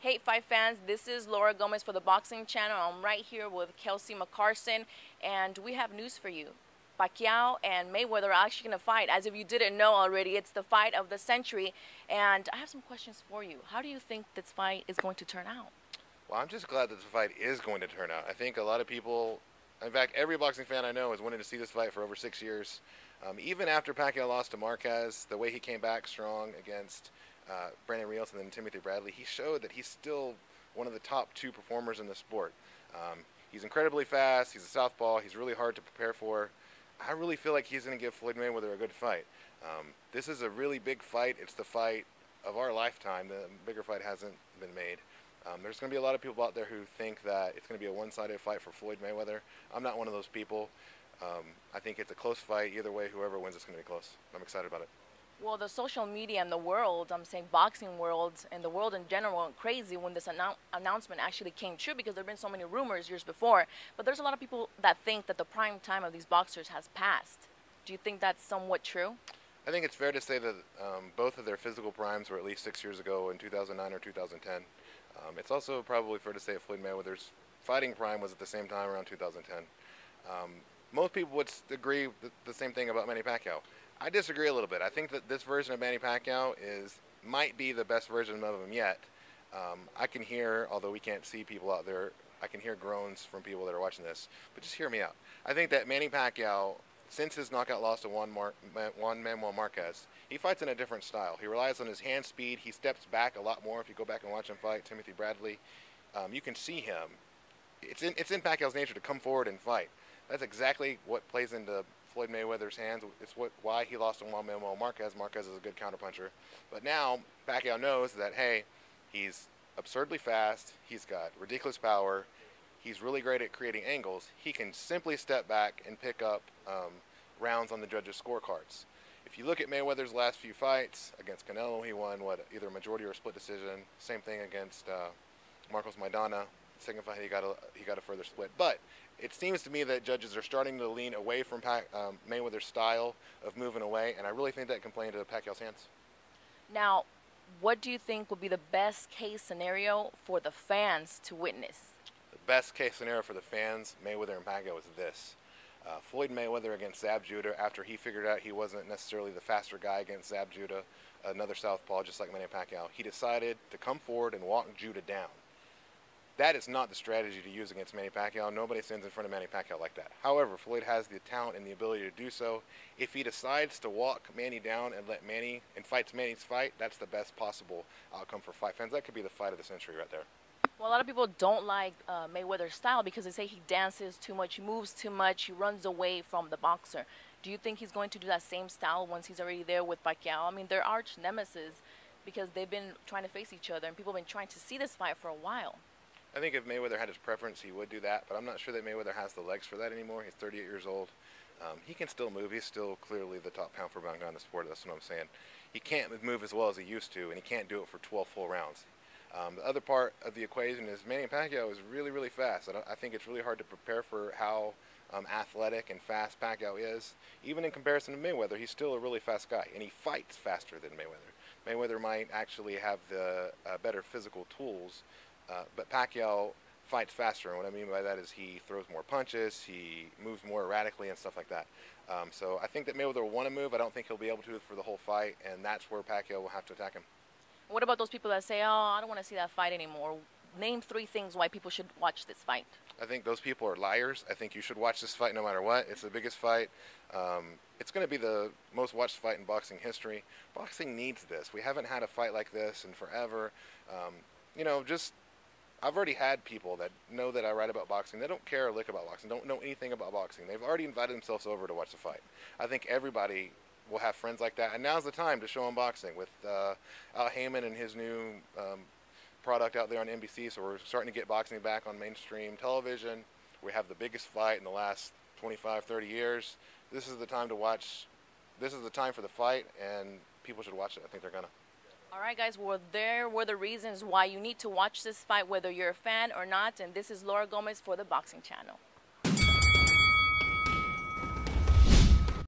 Hey, Fight fans, this is Laura Gomez for the Boxing Channel. I'm right here with Kelsey McCarson, and we have news for you. Pacquiao and Mayweather are actually going to fight. As if you didn't know already, it's the fight of the century. And I have some questions for you. How do you think this fight is going to turn out? Well, I'm just glad that the fight is going to turn out. I think a lot of people, in fact, every boxing fan I know has wanted to see this fight for over 6 years. Even after Pacquiao lost to Marquez, the way he came back strong against Brandon Rios and then Timothy Bradley, he showed that he's still one of the top two performers in the sport. He's incredibly fast. He's a southpaw. He's really hard to prepare for. I really feel like he's going to give Floyd Mayweather a good fight. This is a really big fight. It's the fight of our lifetime. The bigger fight hasn't been made. There's going to be a lot of people out there who think that it's going to be a one-sided fight for Floyd Mayweather. I'm not one of those people. I think it's a close fight. Either way, whoever wins, it's going to be close. I'm excited about it. Well, the social media and the world, I'm saying boxing world and the world in general, went crazy when this announcement actually came true because there have been so many rumors years before. But there's a lot of people that think that the prime time of these boxers has passed. Do you think that's somewhat true? I think it's fair to say that both of their physical primes were at least 6 years ago in 2009 or 2010. It's also probably fair to say that Floyd Mayweather's fighting prime was at the same time around 2010. Most people would agree the same thing about Manny Pacquiao. I disagree a little bit. I think that this version of Manny Pacquiao might be the best version of him yet. I can hear, although we can't see people out there, I can hear groans from people that are watching this. But just hear me out. I think that Manny Pacquiao, since his knockout loss to Juan Manuel Marquez, he fights in a different style. He relies on his hand speed. He steps back a lot more. If you go back and watch him fight Timothy Bradley, you can see him. It's in Pacquiao's nature to come forward and fight. That's exactly what plays into Floyd Mayweather's hands. It's why he lost to Juan Manuel Marquez. Marquez is a good counterpuncher. But now Pacquiao knows that, hey, he's absurdly fast. He's got ridiculous power. He's really great at creating angles. He can simply step back and pick up rounds on the judges' scorecards. If you look at Mayweather's last few fights, against Canelo, he won, either a majority or a split decision. Same thing against Marcos Maidana. Second fight, he got a further split. But it seems to me that judges are starting to lean away from Mayweather's style of moving away, and I really think that can play into Pacquiao's hands. Now, what do you think would be the best case scenario for the fans to witness? The best case scenario for the fans, Mayweather and Pacquiao, is this. Floyd Mayweather against Zab Judah, after he figured out he wasn't necessarily the faster guy against Zab Judah, another southpaw just like Manny Pacquiao, he decided to come forward and walk Judah down. That is not the strategy to use against Manny Pacquiao. Nobody stands in front of Manny Pacquiao like that. However, Floyd has the talent and the ability to do so. If he decides to walk Manny down and fights Manny's fight, that's the best possible outcome for fight fans. That could be the fight of the century right there. Well, a lot of people don't like Mayweather's style because they say he dances too much, he moves too much, he runs away from the boxer. Do you think he's going to do that same style once he's already there with Pacquiao? I mean, they're arch nemesis because they've been trying to face each other and people have been trying to see this fight for a while. I think if Mayweather had his preference, he would do that, but I'm not sure that Mayweather has the legs for that anymore. He's 38 years old. He can still move. He's still clearly the top pound-for-pound guy in the sport. That's what I'm saying. He can't move as well as he used to, and he can't do it for 12 full rounds. The other part of the equation is Manny Pacquiao is really, really fast. I think it's really hard to prepare for how athletic and fast Pacquiao is. Even in comparison to Mayweather, he's still a really fast guy, and he fights faster than Mayweather. Mayweather might actually have the better physical tools, but Pacquiao fights faster, and what I mean by that is he throws more punches, he moves more erratically and stuff like that. So I think that Mayweather will want to move. I don't think he'll be able to for the whole fight, and that's where Pacquiao will have to attack him. What about those people that say, oh, I don't want to see that fight anymore? Name 3 things why people should watch this fight. I think those people are liars. I think you should watch this fight no matter what. It's the biggest fight. It's going to be the most watched fight in boxing history. Boxing needs this. We haven't had a fight like this in forever. I've already had people that know that I write about boxing. They don't care a lick about boxing, don't know anything about boxing. They've already invited themselves over to watch the fight. I think everybody will have friends like that, and now's the time to show them boxing with Al Heyman and his new product out there on NBC. So we're starting to get boxing back on mainstream television. We have the biggest fight in the last 25, 30 years. This is the time to watch. This is the time for the fight, and people should watch it. I think they're gonna. All right, guys, well, there were the reasons why you need to watch this fight, whether you're a fan or not. And this is Laura Gomez for the Boxing Channel.